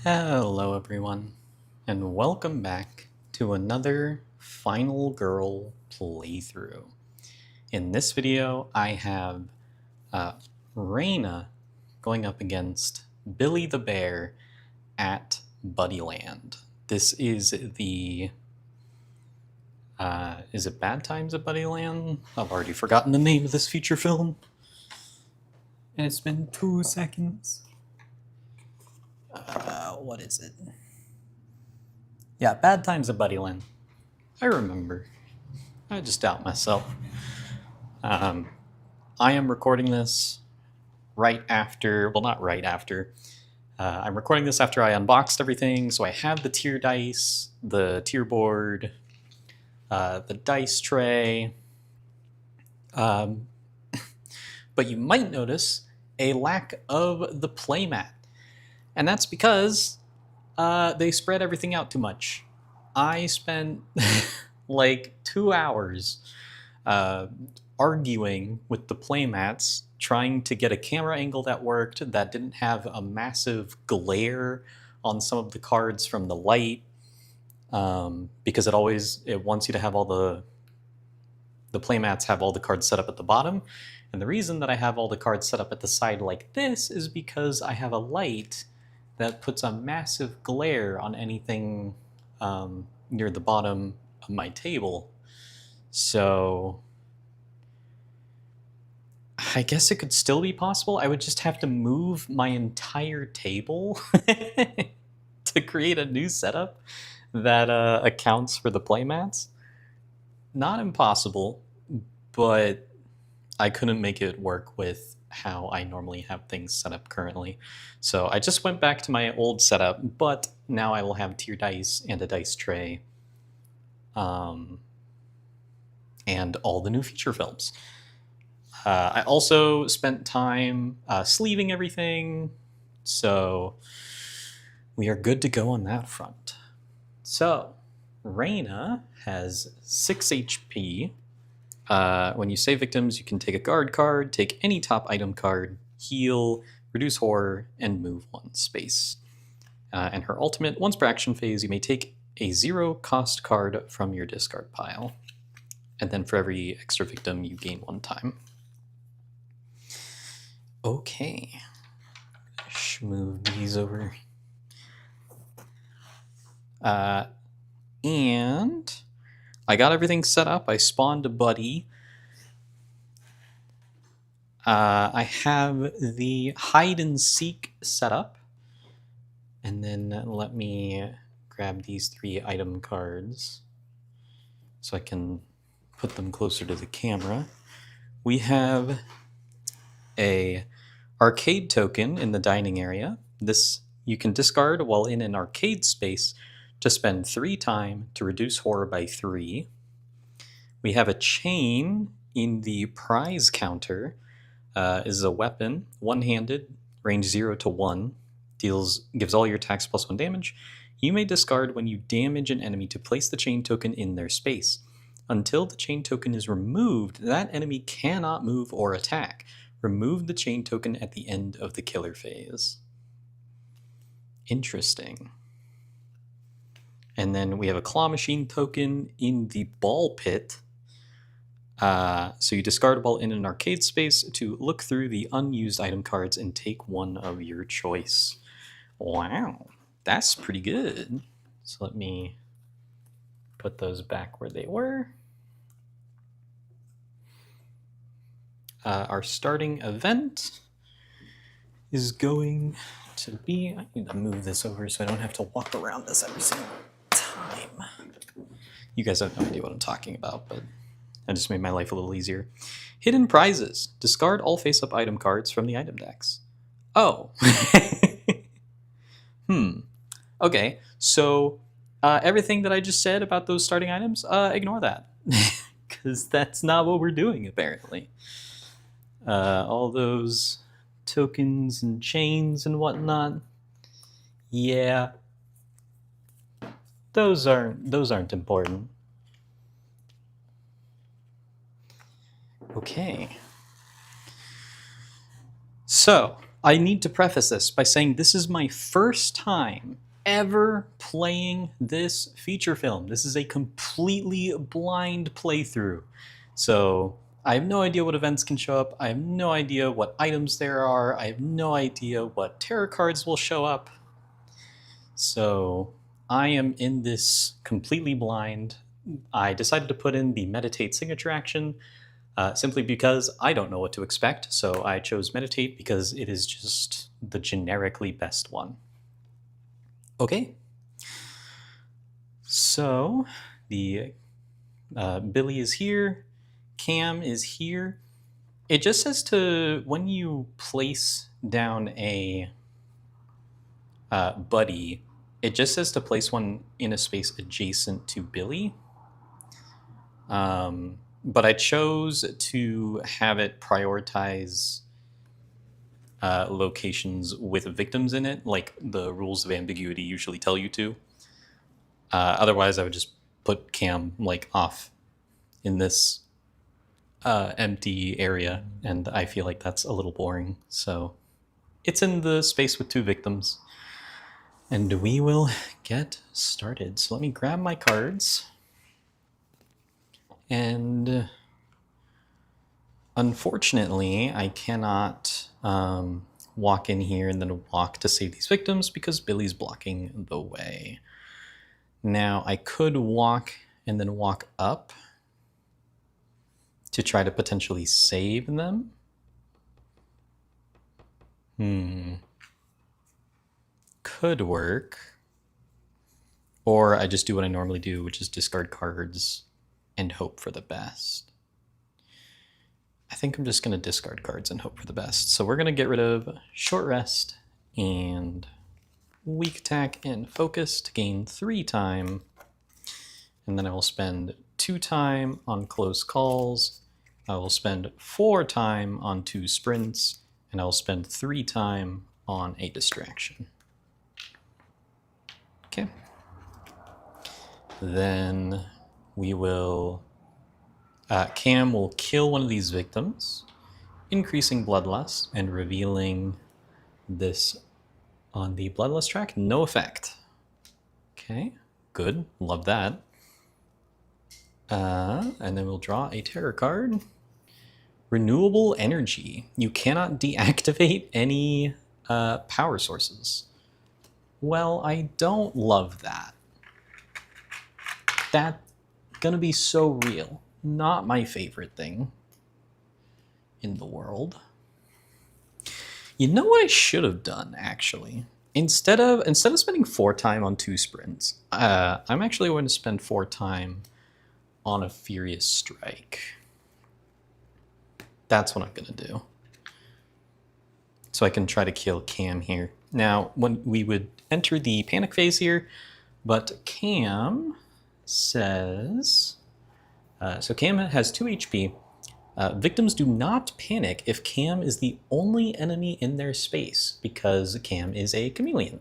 Hello everyone, and welcome back to another Final Girl playthrough. In this video, I have Rena going up against Billy the Bear at Buddyland. This is the... is it Bad Times at Buddyland? I've already forgotten the name of this feature film. And it's been 2 seconds. What is it? Yeah, Bad Times at Buddyland. I remember. I just doubt myself. I am recording this right after, well, not right after. I'm recording this after I unboxed everything, so I have the tier dice, the tier board, the dice tray. But you might notice a lack of the playmat. And that's because they spread everything out too much. I spent like 2 hours arguing with the playmats, trying to get a camera angle that worked, that didn't have a massive glare on some of the cards from the light, because it wants you to have all the playmats have all the cards set up at the bottom. And the reason that I have all the cards set up at the side like this is because I have a light that puts a massive glare on anything near the bottom of my table. So I guess it could still be possible. I would just have to move my entire table to create a new setup that accounts for the playmats. Not impossible, but I couldn't make it work with how I normally have things set up currently. So I just went back to my old setup, but now I will have tier dice and a dice tray, and all the new feature films. I also spent time sleeving everything, so we are good to go on that front. So Rena has 6 HP. When you save victims, you can take a guard card, take any top item card, heal, reduce horror, and move 1 space. And her ultimate, once per action phase, you may take a 0-cost card from your discard pile. And then for every extra victim, you gain 1 time. Okay. Move these over. And I got everything set up. I spawned a buddy. I have the hide and seek set up. And then let me grab these 3 item cards so I can put them closer to the camera. We have a arcade token in the dining area. This you can discard while in an arcade space to spend 3 time to reduce horror by 3. We have a chain in the prize counter. Is a weapon, one-handed, range 0 to 1, gives all your attacks plus 1 damage. You may discard when you damage an enemy to place the chain token in their space. Until the chain token is removed, that enemy cannot move or attack. Remove the chain token at the end of the killer phase. Interesting. And then we have a claw machine token in the ball pit. So you discard while in an arcade space to look through the unused item cards and take 1 of your choice. Wow, that's pretty good. So let me put those back where they were. Our starting event is going to be... I need to move this over so I don't have to walk around this every single time. You guys have no idea what I'm talking about, but that just made my life a little easier. Hidden prizes. Discard all face-up item cards from the item decks. Oh. Okay, so everything that I just said about those starting items, ignore that. Because that's not what we're doing, apparently. All those tokens and chains and whatnot. Yeah. Those aren't important. Okay. So, I need to preface this by saying this is my first time ever playing this feature film. This is a completely blind playthrough. So I have no idea what events can show up. I have no idea what items there are. I have no idea what tarot cards will show up. So I am in this completely blind. I decided to put in the meditate signature action simply because I don't know what to expect. So I chose meditate because it is just the generically best one. Okay. So the Billy is here. Cam is here. It just says to, when you place down a Buddy, it just says to place one in a space adjacent to Billy. But I chose to have it prioritize locations with victims in it, like the rules of ambiguity usually tell you to. Otherwise, I would just put Cam like off in this empty area, and I feel like that's a little boring. So it's in the space with 2 victims. And we will get started. So let me grab my cards. And unfortunately, I cannot walk in here and then walk to save these victims because Billy's blocking the way. Now, I could walk and then walk up to try to potentially save them. Could work. Or I just do what I normally do, which is discard cards and hope for the best. I think I'm just going to discard cards and hope for the best. So we're going to get rid of short rest and weak attack and focus to gain 3 time. And then I will spend 2 time on close calls. I will spend 4 time on 2 sprints, and I will spend 3 time on a distraction. Okay. Then we will, Cam will kill one of these victims, increasing bloodlust and revealing this on the bloodlust track. No effect. Okay, good, love that. And then we'll draw a tarot card. Renewable energy. You cannot deactivate any power sources. Well, I don't love that. That's gonna be so real. Not my favorite thing in the world. You know what I should have done, actually? Instead of spending 4 time on 2 sprints, I'm actually going to spend 4 time on a Furious Strike. That's what I'm gonna do. So I can try to kill Cam here. Now, when we would enter the panic phase here, but Cam says, so Cam has 2 HP. Victims do not panic if Cam is the only enemy in their space because Cam is a chameleon.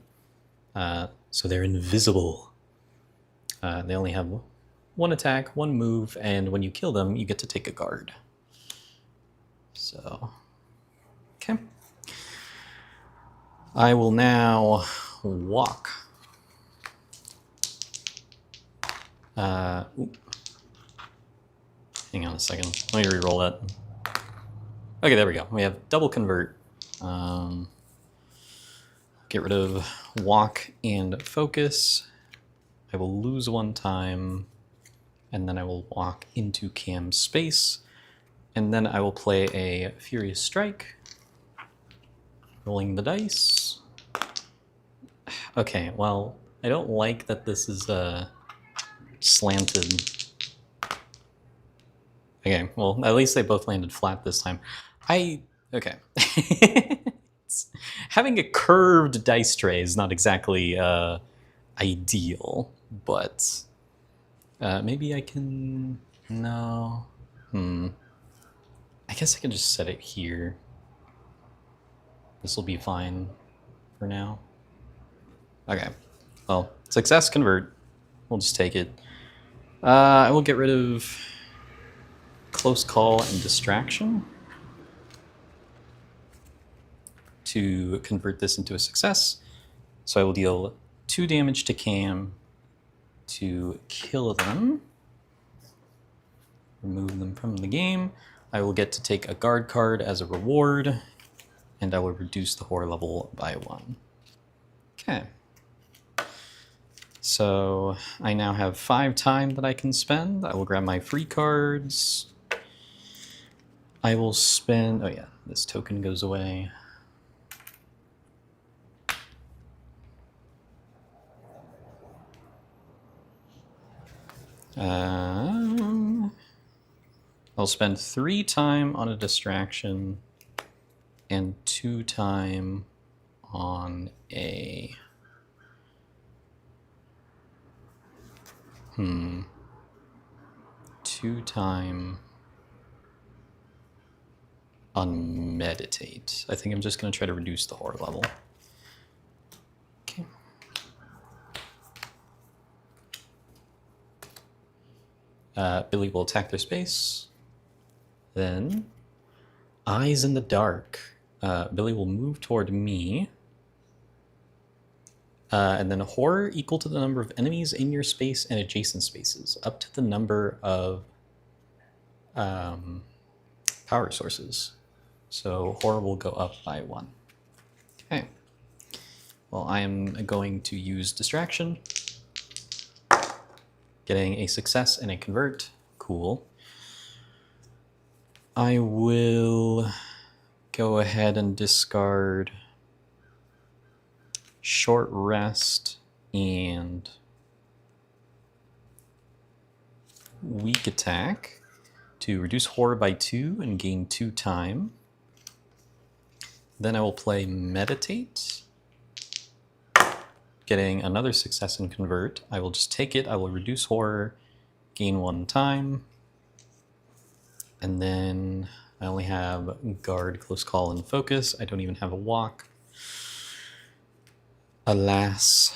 So they're invisible. They only have 1 attack, 1 move, and when you kill them, you get to take a guard. So, okay. I will now walk. Hang on a second. Let me re-roll that. Okay, there we go. We have double convert. Get rid of walk and focus. I will lose 1 time, and then I will walk into Cam's space, and then I will play a Furious Strike. Rolling the dice. Okay, well, I don't like that this is slanted. Okay, well, at least they both landed flat this time. Okay. Having a curved dice tray is not exactly ideal, but maybe I can, no. I guess I can just set it here. This will be fine for now. Okay, well, success convert. We'll just take it. I will get rid of close call and distraction. to convert this into a success. So I will deal 2 damage to Cam to kill them. Remove them from the game. I will get to take a guard card as a reward, and I will reduce the horror level by 1. Okay. So I now have 5 time that I can spend. I will grab my free cards. I will spend, oh yeah, this token goes away. I'll spend 3 time on a distraction and 2 time on a 2 time on meditate. I think I'm just going to try to reduce the horror level. Okay. Billy will attack their space. Then, Eyes in the Dark. Billy will move toward me. And then horror equal to the number of enemies in your space and adjacent spaces, up to the number of power sources. So horror will go up by 1. Okay. Well, I am going to use distraction. Getting a success and a convert. Cool. I will go ahead and discard short rest and weak attack to reduce horror by 2 and gain 2 time. Then I will play meditate. Getting another success and convert. I will just take it. I will reduce horror, gain 1 time. And then I only have guard, close call, and focus. I don't even have a walk. Alas.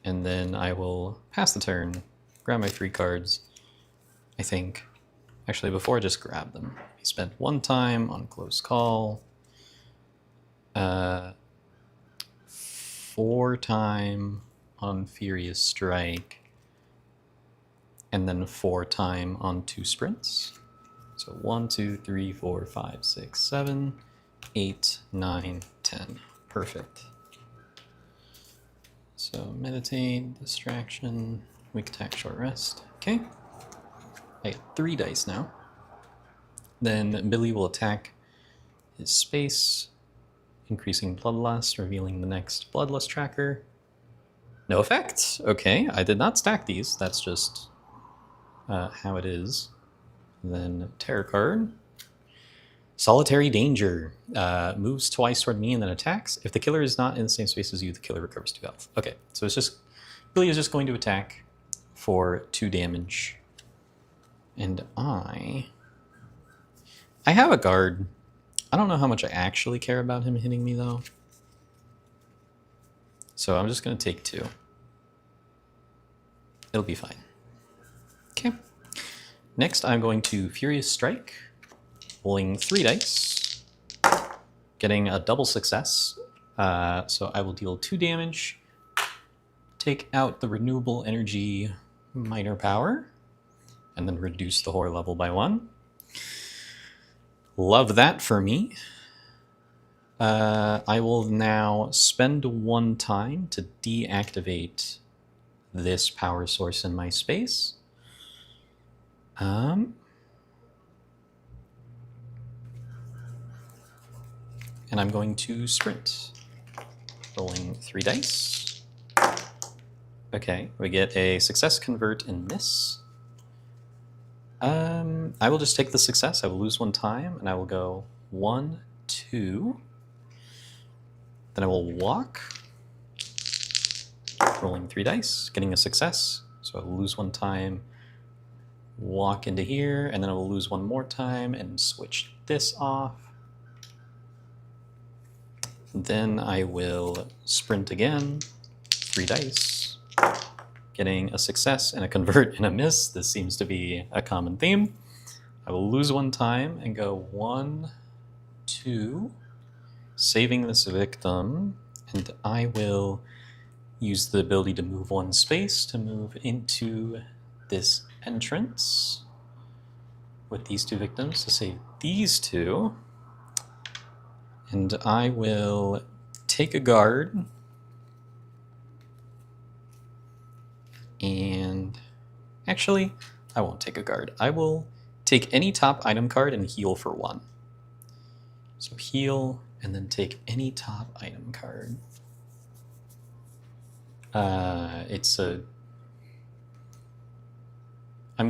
And then I will pass the turn, grab my 3 cards, I think. Actually, before I just grab them. I spent 1 time on close call. 4 time on Furious Strike. And then 4 time on 2 sprints. So 1, 2, 3, 4, 5, 6, 7, 8, 9, 10. Perfect. So meditate, distraction, weak attack, short rest. Okay. I got 3 dice now. Then Billy will attack his space, increasing bloodlust, revealing the next bloodlust tracker. No effect. Okay, I did not stack these. That's just how it is. Then terror card. Solitary Danger. Moves twice toward me and then attacks. If the killer is not in the same space as you, the killer recovers 2 health. Okay, so it's just, Billy is just going to attack for 2 damage. And I have a guard. I don't know how much I actually care about him hitting me though. So I'm just going to take 2. It'll be fine. Okay. Next, I'm going to Furious Strike, rolling 3 dice, getting a double success. So I will deal 2 damage, take out the renewable energy minor power, and then reduce the horror level by 1. Love that for me. I will now spend 1 time to deactivate this power source in my space. And I'm going to sprint. Rolling 3 dice. Okay, we get a success, convert, and miss. I will just take the success. I will lose 1 time, and I will go 1, 2. Then I will walk. Rolling 3 dice, getting a success. So I will lose 1 time, walk into here, and then I will lose 1 more time and switch this off. Then I will sprint again, 3 dice, getting a success and a convert and a miss. This seems to be a common theme. I will lose 1 time and go 1, to saving this victim, and I will use the ability to move one space to move into this entrance with these two victims to save these two. And I will take a guard and actually, I won't take a guard. I will take any top item card and heal for 1. So heal and then take any top item card. I'm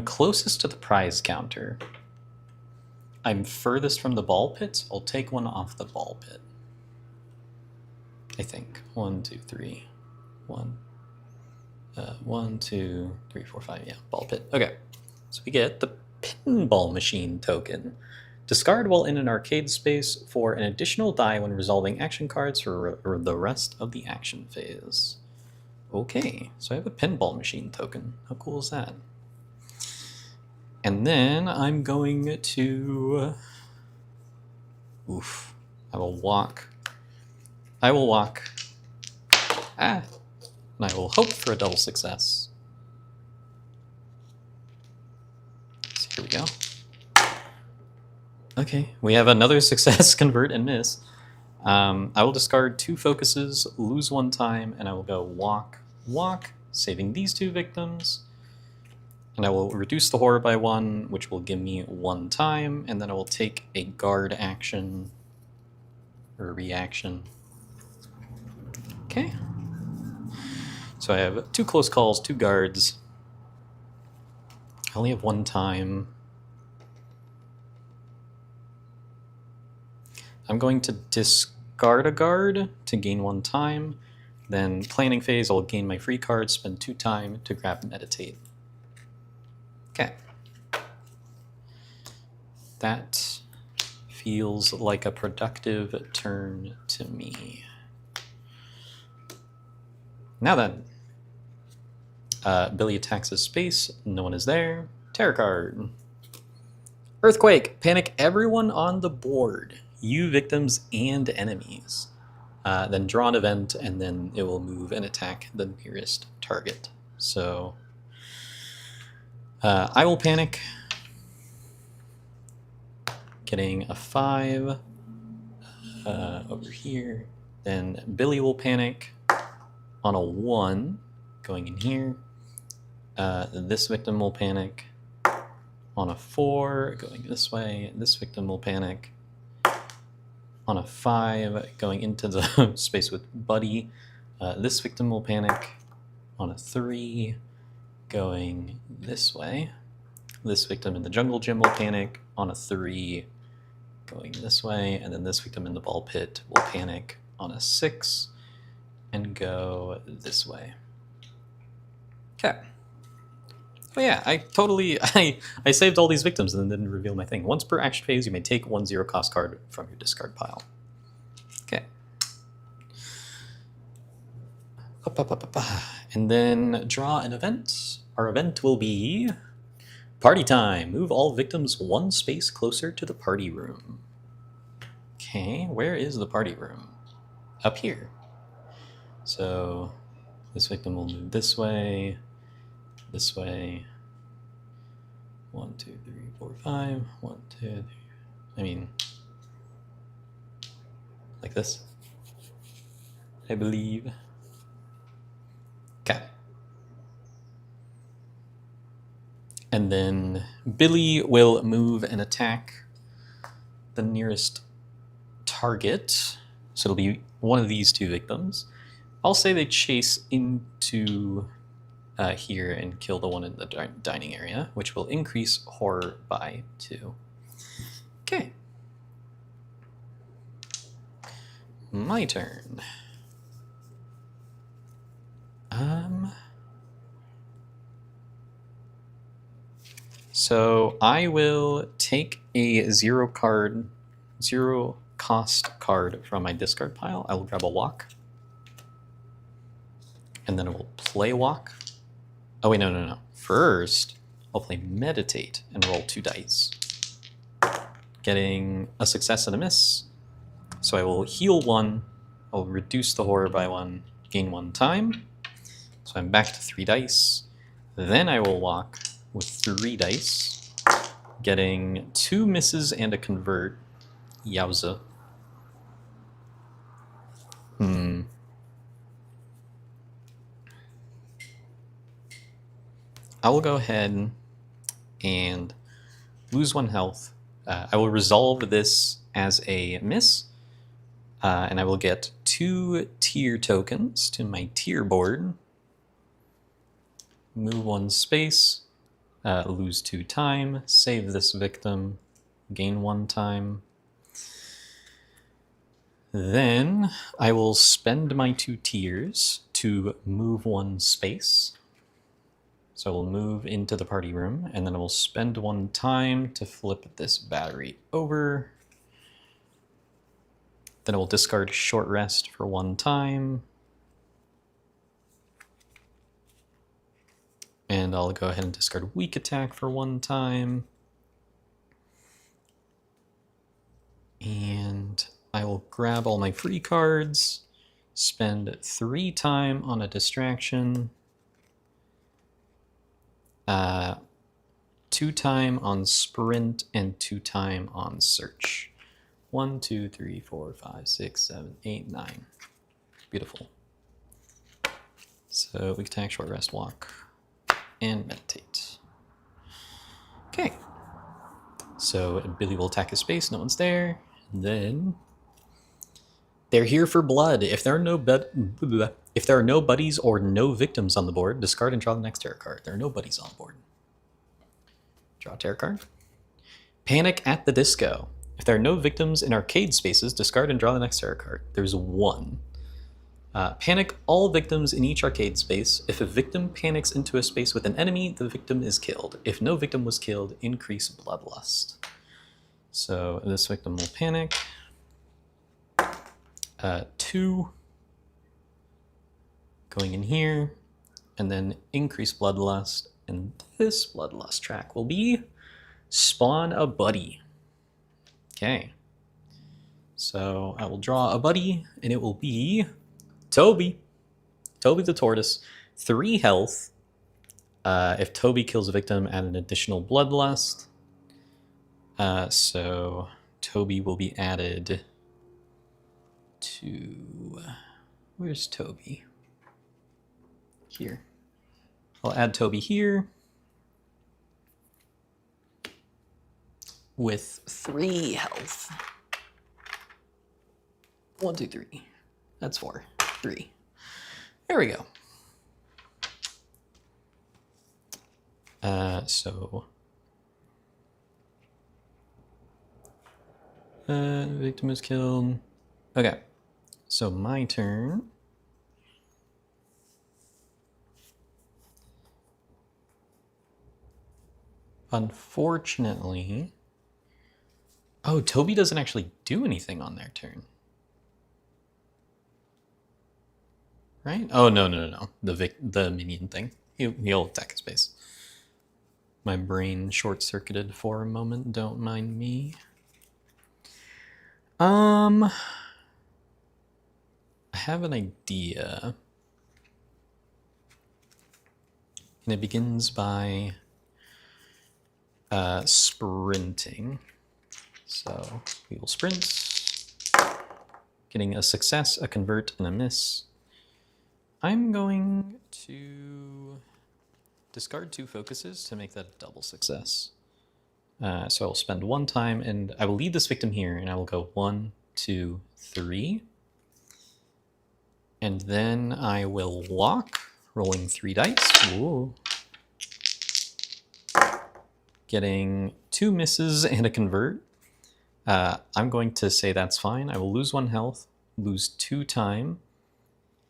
closest to the prize counter. I'm furthest from the ball pits. I'll take one off the ball pit. I think. 1, 2, 3. 1. 1, 2, 3, 4, 5. Yeah, ball pit. Okay. So we get the pinball machine token. Discard while in an arcade space for an additional die when resolving action cards for the rest of the action phase. Okay, so I have a pinball machine token. How cool is that? And then I'm going to... Oof. I will walk. I will walk. Ah! And I will hope for a double success. So here we go. Okay, we have another success, convert and miss. I will discard 2 focuses, lose 1 time, and I will go walk, walk, saving these 2 victims. And I will reduce the horror by 1, which will give me 1 time, and then I will take a guard action, or a reaction. Okay. So I have 2 close calls, 2 guards. I only have 1 time. I'm going to discard a guard to gain 1 time. Then planning phase, I'll gain my free card, spend 2 time to grab meditate. Okay. That feels like a productive turn to me. Now then, Billy attacks his space, no one is there. Terror card. Earthquake, panic everyone on the board, you victims and enemies. Then draw an event, and then it will move and attack the nearest target. So I will panic, getting a 5 over here. Then Billy will panic on a 1, going in here. This victim will panic on a 4, going this way. This victim will panic on a 5, going into the space with Buddy. This victim will panic on a 3, going this way. This victim in the jungle gym will panic on a 3, going this way. And then this victim in the ball pit will panic on a 6 and go this way. Okay. Oh yeah, I saved all these victims and then didn't reveal my thing. Once per action phase, you may take 1 0-cost card from your discard pile. Okay. And then draw an event. Our event will be party time. Move all victims 1 space closer to the party room. Okay, where is the party room? Up here. So this victim will move this way. 1, 2, 3, 4, 5. 1, 2, 3. I mean, like this, I believe. Okay. And then Billy will move and attack the nearest target. So it'll be one of these 2 victims. I'll say they chase into here and kill the one in the dining area, which will increase horror by 2. Okay. My turn. So I will take a 0 cost card from my discard pile. I will grab a walk. And then I will play walk. Oh wait, no. First, I'll play meditate and roll 2 dice. Getting a success and a miss. So I will heal 1, I'll reduce the horror by 1, gain 1 time. So I'm back to 3 dice. Then I will walk with 3 dice, getting 2 misses and a convert. Yowza. I will go ahead and lose 1 health. I will resolve this as a miss, and I will get 2 tier tokens to my tier board. Move 1 space, lose 2 time, save this victim, gain 1 time. Then I will spend my 2 tiers to move 1 space. So I will move into the party room, and then I will spend 1 time to flip this battery over. Then I will discard short rest for 1 time. And I'll go ahead and discard weak attack for 1 time. And I will grab all my free cards, spend 3 time on a distraction, 2 time on sprint, and 2 time on search. 1, 2, 3, 4, 5, 6, 7, 8, 9. Beautiful. So we can attack, short rest, walk, and meditate. Okay. So Billy will attack his space, no one's there. And then they're here for blood. If there are no buddies or no victims on the board, discard and draw the next tarot card. There are no buddies on the board. Draw a tarot card. Panic at the Disco. If there are no victims in arcade spaces, discard and draw the next tarot card. There's 1. Panic all victims in each arcade space. If a victim panics into a space with an enemy, the victim is killed. If no victim was killed, increase bloodlust. So this victim will panic. 2 going in here, and then increase bloodlust. And this bloodlust track will be spawn a buddy. Okay. So I will draw a buddy, and it will be Toby. Toby the tortoise. 3 health. If Toby kills a victim, add an additional bloodlust. So Toby will be added to... Where's Toby? Here. I'll add Toby here with 3 health. 1, 2, 3. That's 4. 3. There we go. Victim is killed. Okay, so my turn. Unfortunately, oh, Toby doesn't actually do anything on their turn. Right? Oh, no. The minion thing. He'll attack his base. My brain short-circuited for a moment, don't mind me. I have an idea. And it begins by sprinting. So we will sprint, getting a success, a convert, and a miss. I'm going to discard 2 focuses to make that a double success. So I'll spend 1 time, and I will lead this victim here, and I will go 1, 2, 3. And then I will walk, rolling 3 dice. Ooh. Getting 2 misses and a convert. I'm going to say that's fine. I will lose 1 health, lose 2 time,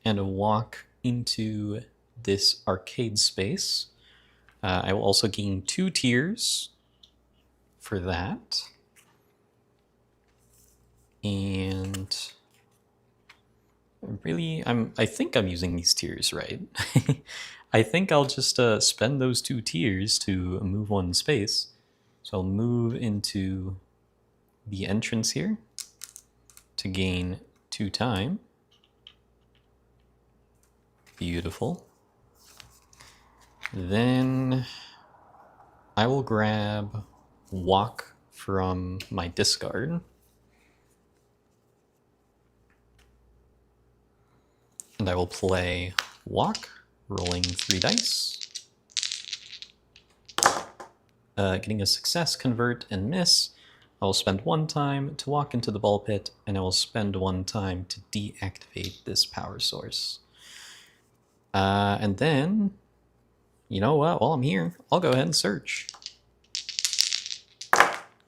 and walk into this arcade space. I will also gain 2 tiers for that. And really, I think I'm using these tiers right. I think I'll just spend those 2 tiers to move 1 space. So I'll move into the entrance here, to gain 2 time. Beautiful. Then I will grab walk from my discard. And I will play walk, rolling 3 dice. Getting a success, convert, and miss. I will spend 1 time to walk into the ball pit, and I will spend 1 time to deactivate this power source. And then, you know what, while I'm here, I'll go ahead and search.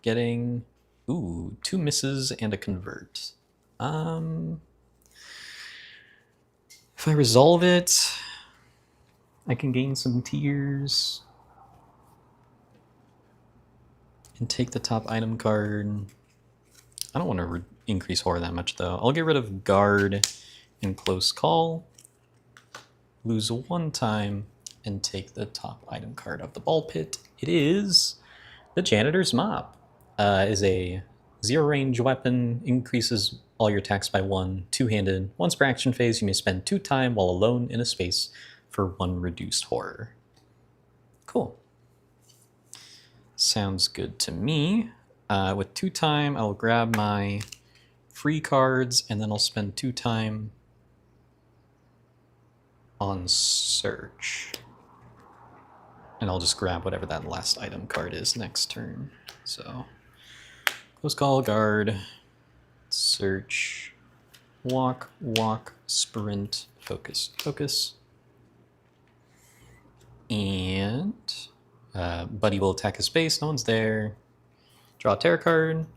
Getting, 2 misses and a convert. If I resolve it, I can gain some tears. And take the top item card. I don't want to increase horror that much though. I'll get rid of guard and close call. Lose 1 time and take the top item card of the ball pit. It is the Janitor's Mop. Is a 0 range weapon, increases all your attacks by 1, 2-handed. Once per action phase, you may spend 2 time while alone in a space for 1 reduced horror. Cool. Sounds good to me. With 2 time, I'll grab my free cards, and then I'll spend 2 time on search. And I'll just grab whatever that last item card is next turn. So, close call, guard, search, walk, walk, sprint, focus, focus. And Buddy will attack his space, no one's there. Draw a terror card.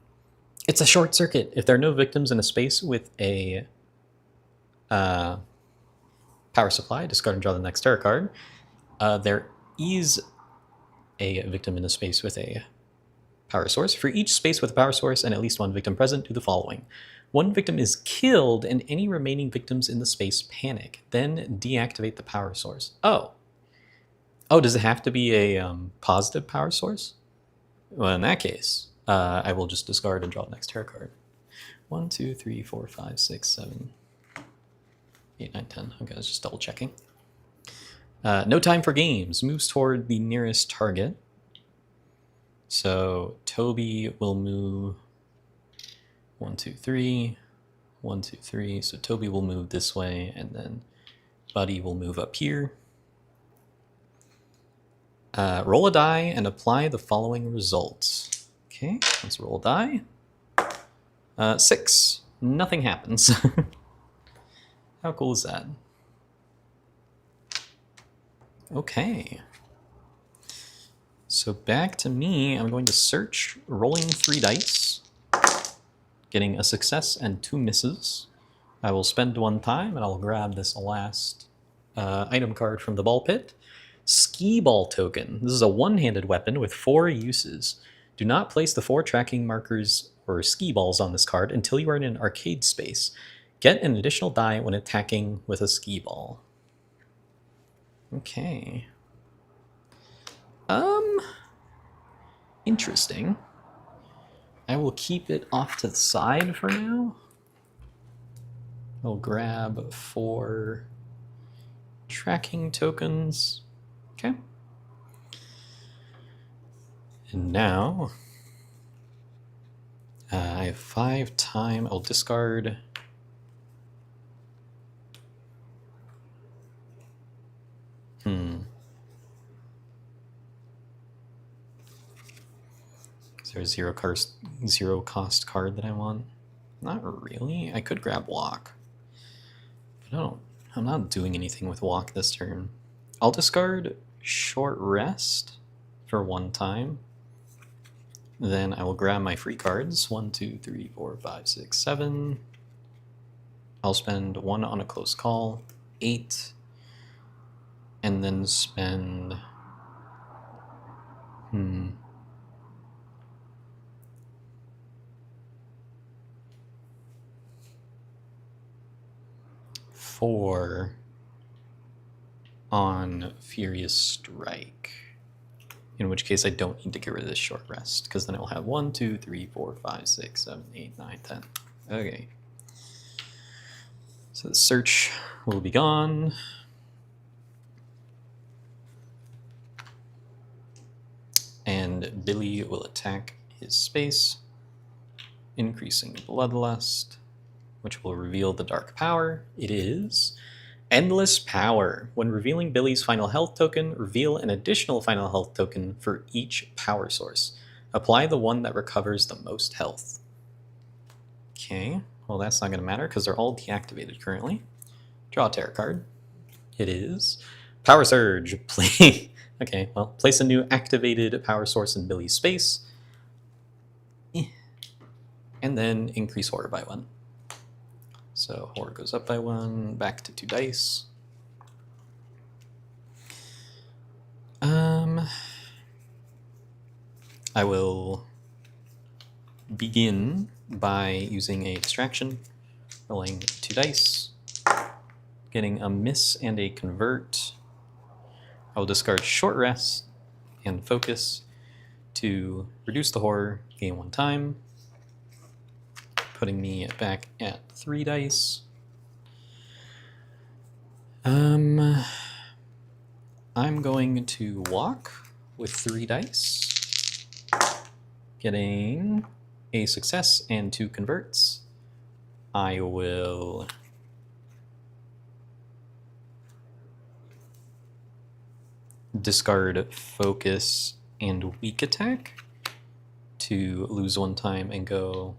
It's a short circuit. If there are no victims in a space with a power supply, discard and draw the next terror card. There is a victim in a space with a power source. For each space with a power source and at least 1 victim present, do the following. 1 victim is killed and any remaining victims in the space panic. Then deactivate the power source. Oh, does it have to be a positive power source? Well, in that case, I will just discard and draw the next terror card. 1, 2, 3, 4, 5, 6, 7, 8, 9, 10. Okay, I was just double checking. No time for games. Moves toward the nearest target. So Toby will move 1, 2, 3, 1, 2, 3. So Toby will move this way, and then Buddy will move up here. Roll a die and apply the following results. Okay, let's roll a die. 6. Nothing happens. How cool is that? Okay. So back to me, I'm going to search, rolling 3 dice, getting a success and 2 misses. I will spend 1 time and I'll grab this last item card from the ball pit. Ski ball token. This is a 1-handed weapon with 4 uses. Do not place the 4 tracking markers or ski balls on this card until you are in an arcade space. Get an additional die when attacking with a ski ball. Okay. Interesting. I will keep it off to the side for now. I'll grab 4 tracking tokens. Okay. And now I have 5 time. I'll discard Is there a zero cost card that I want? Not really. I could grab walk. But I'm not doing anything with walk this turn. I'll discard short rest for 1 time. Then I will grab my free cards. 1, 2, 3, 4, 5, 6, 7. I'll spend 1 on a close call. 8. And then spend... 4 on Furious Strike. In which case I don't need to get rid of this short rest, because then it will have 1, 2, 3, 4, 5, 6, 7, 8, 9, 10. Okay. So the search will be gone. And Billy will attack his space, increasing Bloodlust, which will reveal the dark power. It is Endless Power. When revealing Billy's final health token, reveal an additional final health token for each power source. Apply the one that recovers the most health. Okay, well that's not going to matter because they're all deactivated currently. Draw a tarot card. It is Power Surge. Play. Okay, well, place a new activated power source in Billy's space. And then increase horror by 1. So horror goes up by 1, back to 2 dice. I will begin by using a distraction, rolling 2 dice, getting a miss and a convert. I will discard short rest and focus to reduce the horror, gain 1 time, putting me back at 3 dice. I'm going to walk with 3 dice, getting a success and 2 converts. I will discard focus and weak attack to lose 1 time and go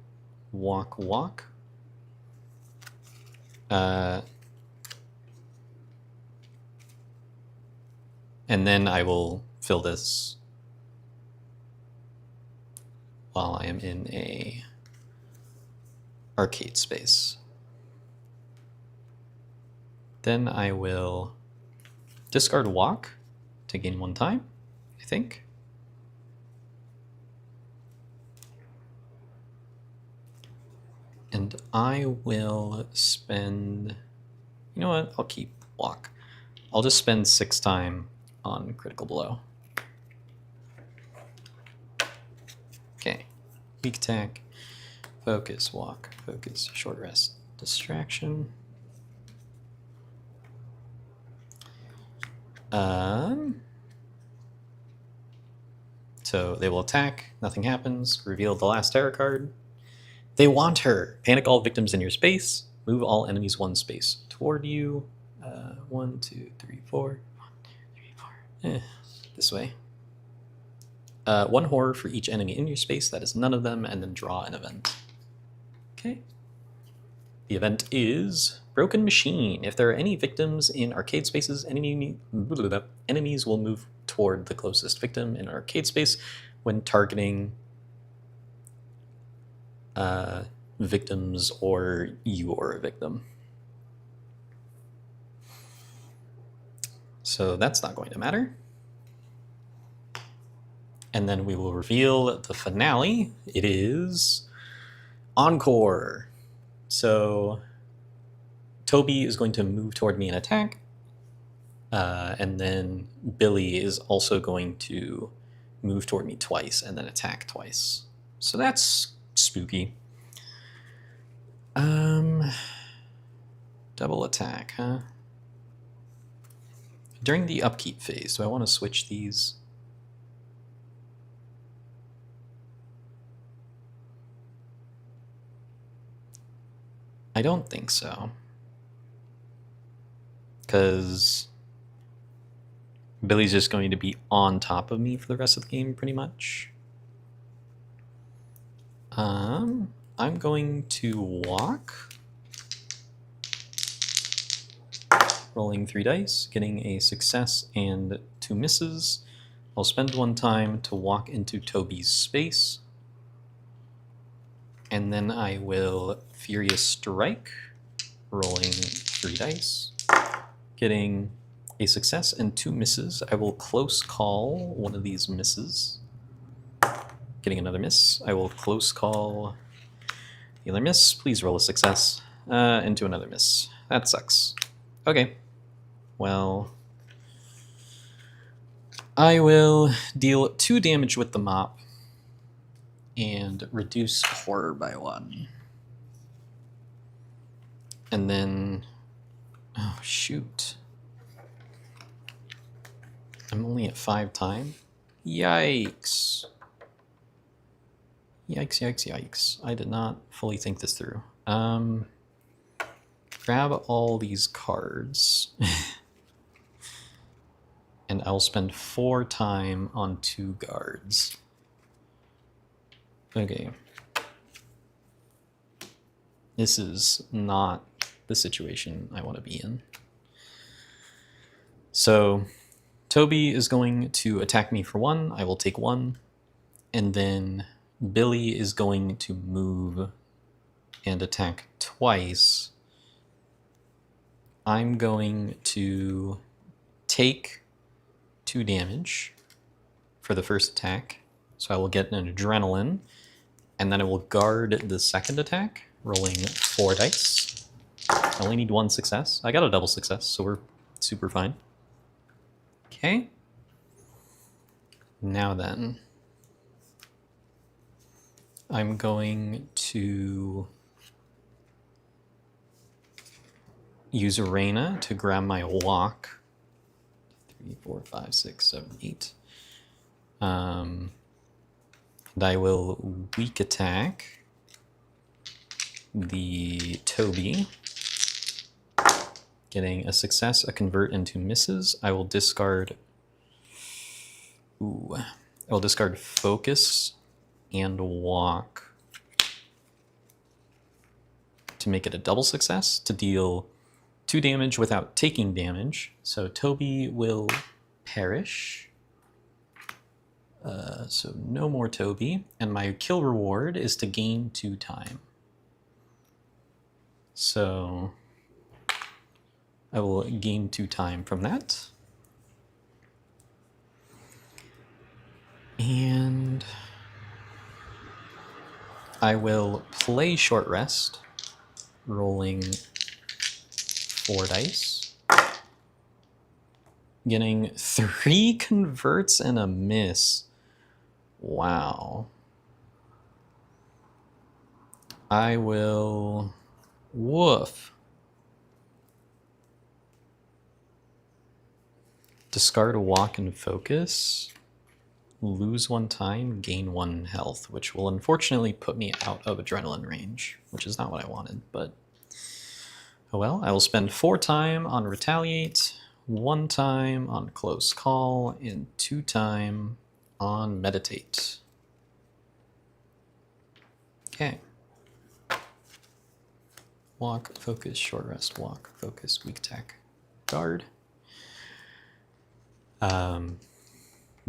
walk, walk. And then I will fill this while I am in a arcade space. Then I will discard walk to gain 1 time, I think. And I will spend, you know what, I'll keep walk. I'll just spend 6 time on critical blow. Okay, weak attack, focus, walk, focus, short rest, distraction. So they will attack, nothing happens, reveal the last tarot card. They want her. Panic all victims in your space, move all enemies 1 space toward you. 1, 2, 3, 4. 1, 2, 3, 4. This way. 1 horror for each enemy in your space, that is none of them, and then draw an event. Okay. The event is Broken Machine. If there are any victims in arcade spaces, enemies will move toward the closest victim in an arcade space when targeting victims or you or a victim. So that's not going to matter. And then we will reveal the finale. It is Encore. So Toby is going to move toward me and attack. And then Billy is also going to move toward me twice and then attack twice. So that's spooky. Double attack, huh? During the upkeep phase, do I want to switch these? I don't think so. Because Billy's just going to be on top of me for the rest of the game, pretty much. I'm going to walk. Rolling 3 dice, getting a success and 2 misses. I'll spend 1 time to walk into Toby's space. And then I will Furious Strike, rolling 3 dice, getting a success and 2 misses. I will close call one of these misses. Getting another miss. I will close call the other miss. Please roll a success into another miss. That sucks. Okay. Well, I will deal 2 damage with the mop and reduce horror by 1. And then, oh shoot. I'm only at 5 time. Yikes. Yikes, yikes, yikes. I did not fully think this through. Grab all these cards. And I'll spend 4 time on 2 guards. Okay. This is not the situation I want to be in. So Toby is going to attack me for 1. I will take 1. And then Billy is going to move and attack twice. I'm going to take 2 damage for the first attack. So I will get an adrenaline. And then I will guard the second attack, rolling 4 dice. I only need 1 success. I got a double success, so we're super fine. Okay. Now then, I'm going to use Rena to grab my walk. 3, 4, 5, 6, 7, 8. And I will weak attack the Toby, getting a success, a convert, and 2 misses. I will discard. I will discard focus and walk to make it a double success to deal 2 damage without taking damage. So Toby will perish. So no more Toby. And my kill reward is to gain 2 time. So I will gain 2 time from that. And I will play short rest, rolling 4 dice. Getting 3 converts and a miss. Wow. I will... Woof. Discard a walk and focus. Lose 1 time, gain 1 health, which will unfortunately put me out of adrenaline range, which is not what I wanted, but oh well. I will spend 4 time on retaliate, 1 time on close call, and 2 time on meditate. Okay. Walk, focus, short rest, walk, focus, weak attack, guard.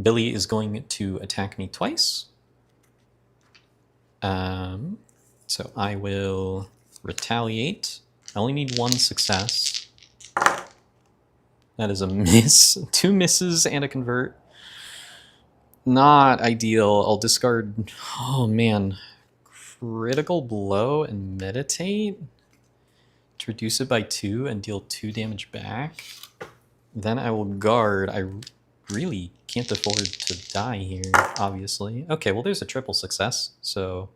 Billy is going to attack me twice. So I will retaliate. I only need 1 success. That is a miss. 2 misses and a convert. Not ideal. I'll discard... Oh man. Critical blow and meditate. To reduce it by 2 and deal 2 damage back. Then I will guard. I really can't afford to die here, obviously. Okay, well there's a triple success, so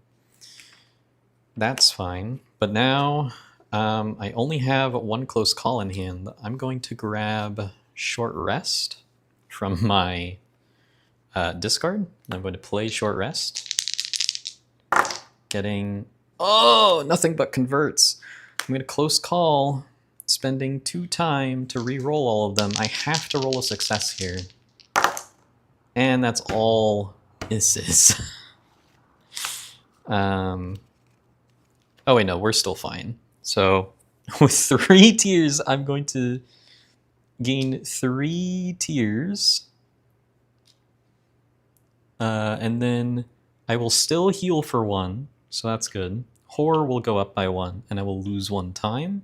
that's fine. But now I only have 1 close call in hand. I'm going to grab short rest from my discard. I'm going to play short rest. Getting, oh, nothing but converts. I'm going to close call, spending 2 time to re-roll all of them. I have to roll a success here. And that's all this is. Oh wait, no, we're still fine. So with 3 tears, I'm going to gain 3 tears. And then I will still heal for 1, so that's good. Horror will go up by 1, and I will lose 1 time.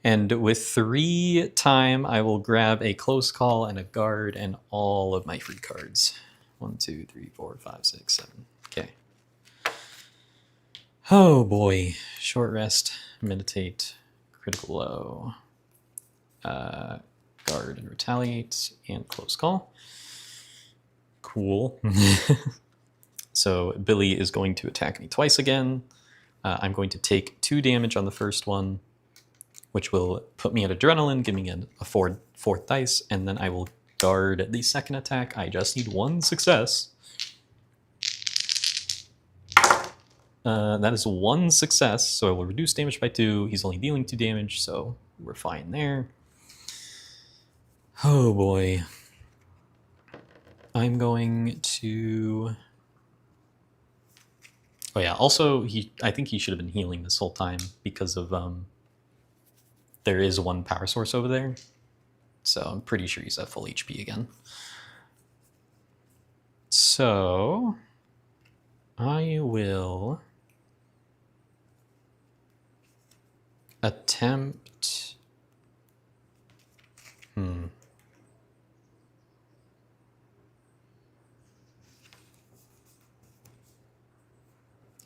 And with 3 time, I will grab a close call and a guard and all of my free cards. 1, 2, 3, 4, 5, 6, 7. Okay. Oh boy. Short rest, meditate, critical blow, guard and retaliate, and close call. Cool. So Billy is going to attack me twice again. I'm going to take 2 damage on the first one, which will put me at adrenaline, give me a fourth dice, and then I will guard the second attack. I just need 1 success. That is 1 success, so I will reduce damage by 2. He's only dealing 2 damage, so we're fine there. Oh boy. I'm going to... Oh yeah, also, I think he should have been healing this whole time because of... there is 1 power source over there, so I'm pretty sure he's at full HP again. So... I will... attempt...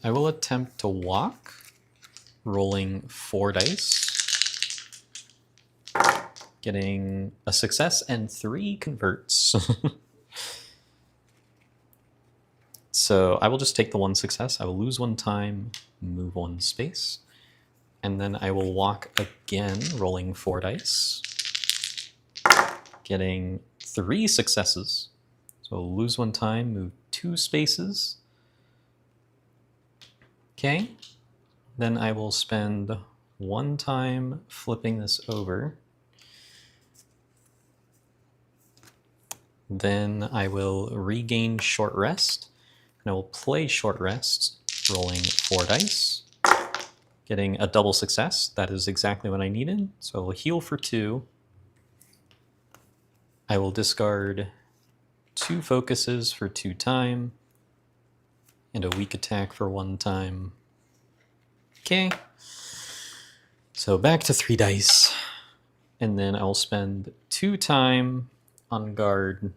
I will attempt to walk, rolling 4 dice, getting a success and 3 converts. So I will just take the 1 success. I will lose 1 time, move 1 space, and then I will walk again, rolling 4 dice, getting 3 successes. So I'll lose 1 time, move 2 spaces. Okay, then I will spend 1 time flipping this over. Then I will regain short rest, and I will play short rest, rolling 4 dice, getting a double success. That is exactly what I needed. So I will heal for 2. I will discard 2 focuses for 2 time, and a weak attack for 1 time. Okay. So back to 3 dice. And then I'll spend 2 time on guard,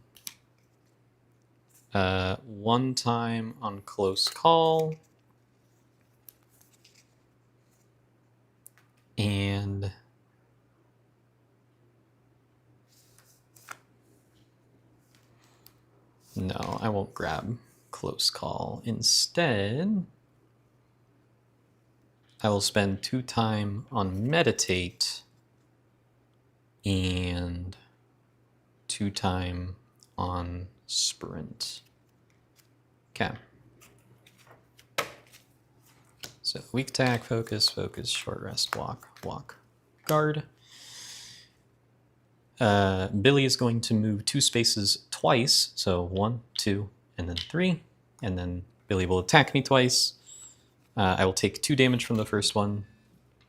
1 time on close call, and no, I won't grab close call. Instead, I will spend 2 time on meditate and 2 time on sprint. Okay. So weak attack, focus, focus, short rest, walk, walk, guard. Billy is going to move 2 spaces twice, so 1, 2, and then 3, and then Billy will attack me twice. I will take 2 damage from the first one,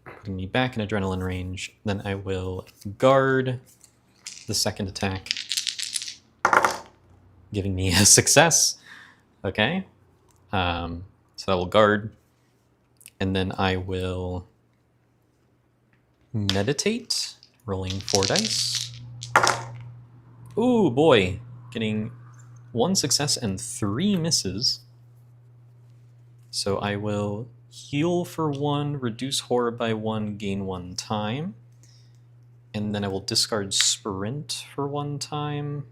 putting me back in adrenaline range. Then I will guard the second attack, giving me a success. Okay, so I will guard, and then I will meditate, rolling 4 dice. Ooh, boy, getting 1 success and 3 misses. So I will heal for 1, reduce horror by 1, gain 1 time. And then I will discard sprint for 1 time.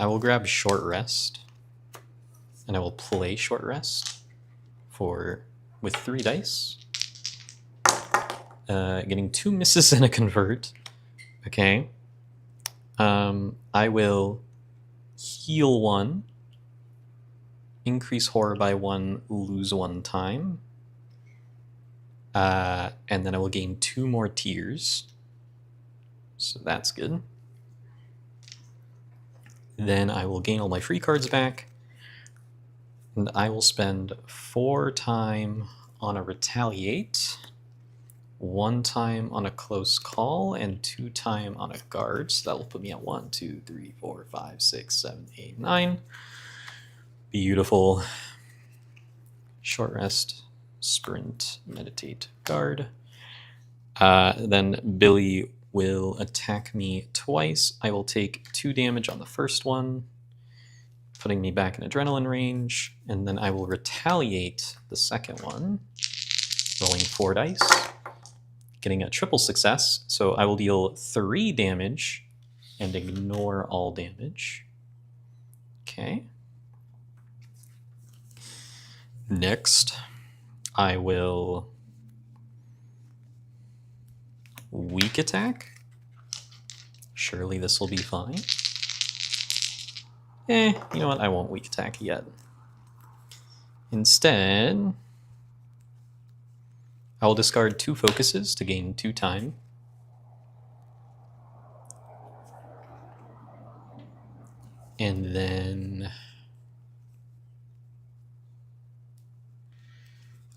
I will grab short rest, and I will play short rest with 3 dice. Getting 2 misses and a convert. Okay. I will heal 1, increase horror by 1, lose 1 time. And then I will gain 2 more tears. So that's good. Then I will gain all my free cards back. And I will spend 4 time on a retaliate, 1 time on a close call, and 2 time on a guard. So that will put me at 1, 2, 3, 4, 5, 6, 7, 8, 9. Beautiful. Short rest, sprint, meditate, guard. Then Billy will attack me twice. I will take 2 damage on the first one, putting me back in adrenaline range, and then I will retaliate the second one, rolling 4 dice, getting a triple success. So I will deal 3 damage and ignore all damage. Okay. Next, I will weak attack. Surely this will be fine. You know what? I won't weak attack yet. Instead, I will discard 2 focuses to gain 2 time. And then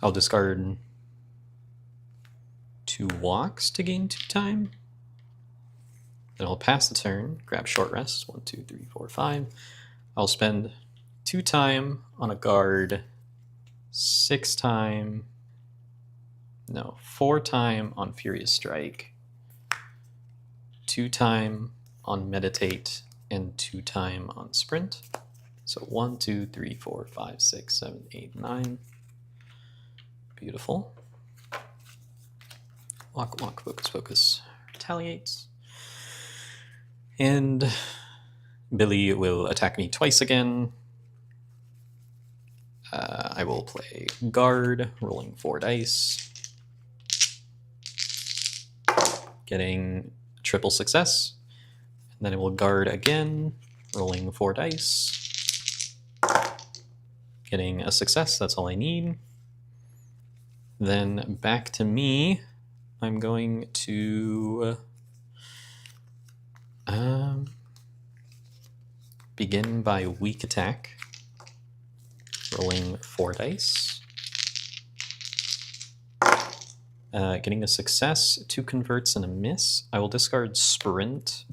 I'll discard 2 walks to gain 2 time. Then I'll pass the turn, grab short rest, 1, 2, 3, 4, 5. I'll spend 2 time on a guard, 6 time, no, 4 time on Furious Strike, 2 time on Meditate, and 2 time on Sprint. So 1, 2, 3, 4, 5, 6, 7, 8, 9. Beautiful. Walk, walk, focus, focus. Retaliates. And Billy will attack me twice again. I will play guard, rolling 4 dice. Getting triple success. And then I will guard again, rolling 4 dice. Getting a success, that's all I need. Then back to me. I'm going to begin by weak attack, rolling 4 dice. Getting a success, 2 converts and a miss. I will discard Sprint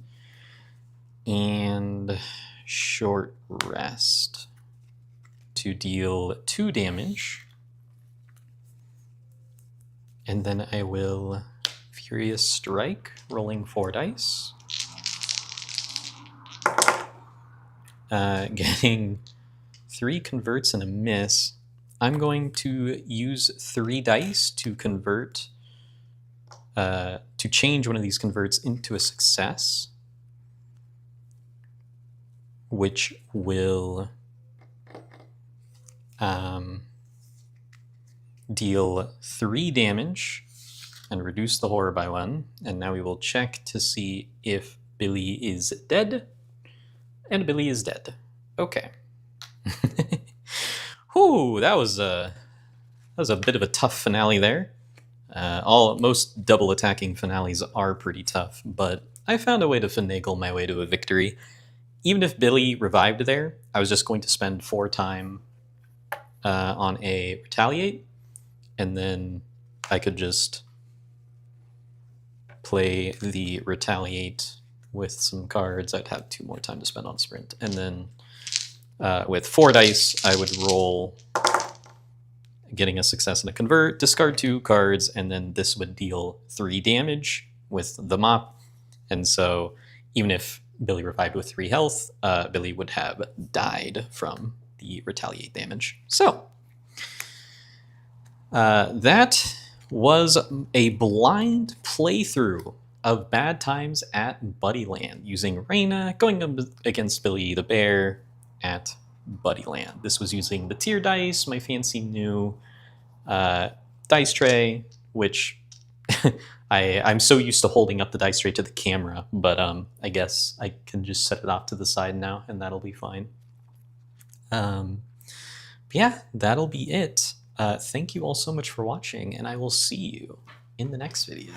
and short rest to deal 2 damage. And then I will Furious Strike, rolling 4 dice. Getting 3 converts and a miss. I'm going to use 3 dice to convert, to change one of these converts into a success, which will deal 3 damage and reduce the horror by 1. And now we will check to see if Billy is dead. And Billy is dead. Okay. Whew, that was a bit of a tough finale there. Most double attacking finales are pretty tough, but I found a way to finagle my way to a victory. Even if Billy revived there, I was just going to spend 4 time on a retaliate, and then I could just play the retaliate with some cards. I'd have 2 more time to spend on sprint, and then with 4 dice, I would roll, getting a success and a convert, discard 2 cards, and then this would deal 3 damage with the mop. And so even if Billy revived with 3 health, Billy would have died from the retaliate damage. So that was a blind playthrough of Bad Times at Buddyland using Rena going up against Billy the Bear at Buddyland. This was using the tier dice, my fancy new dice tray, which I'm so used to holding up the dice tray to the camera, but I guess I can just set it off to the side now and that'll be fine. Yeah, that'll be it. Thank you all so much for watching, and I will see you in the next video.